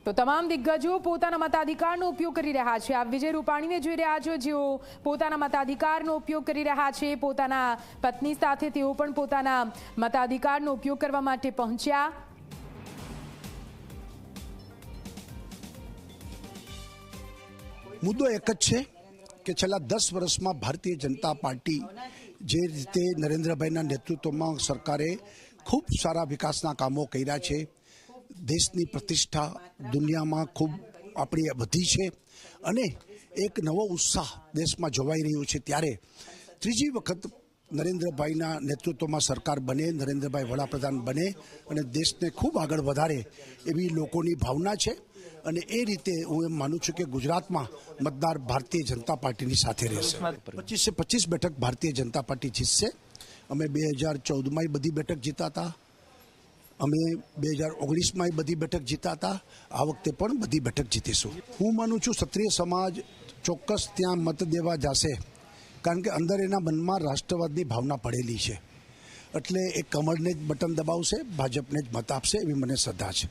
તો તમામ દિગ્ગજો પોતાના મતાધિકારનો ઉપયોગ કરી રહ્યા છે। આપ વિજય રૂપાણીને જોઈ રહ્યા છો, જેઓ પોતાના મતાધિકારનો ઉપયોગ કરી રહ્યા છે। પોતાના પત્ની સાથે તેઓ પણ પોતાના મતાધિકારનો ઉપયોગ કરવા માટે પહોંચ્યા। मुद्दो एक ज छे कि छेल्ला 10 वर्षमां भारतीय जनता पार्टी जे रीते नरेन्द्रभाईना नेतृत्वमां सरकारे खूब सारा विकासना कामों कर्या छे। देशनी प्रतिष्ठा दुनिया में खूब अपनी वधी है अने एक नवो उत्साह देश में जोवाई रह्यो छे। त्यारे त्रीजी वखत नरेन्द्रभाईना नेतृत्व में सरकार बने, नरेन्द्रभाई वडाप्रधान बने अने देश ने खूब आगळ वधारे एवी लोकोनी भावना है। अने ए रीते हूँ एम मानु छूं कि गुजरात में मतदार भारतीय जनता पार्टी साथे रहेशे। 25 से 25 बेठक भारतीय जनता पार्टी जीतशे। अमे 2014 में बधी बेठक जीता था, अमे 2019 में बधी बेठक जीता था, आ वखते पण बधी बेठक जीतीशुं। हूँ मानु छूं क्षत्रिय समाज चोक्कस त्यां मत देवा जशे, कारण के अंदर एना मनमा राष्ट्रवादनी भावना पड़ेली है। एटले ए कमळने ज बटन दबावशे, भाजपने ज मत आपशे एवी मने श्रद्धा छे।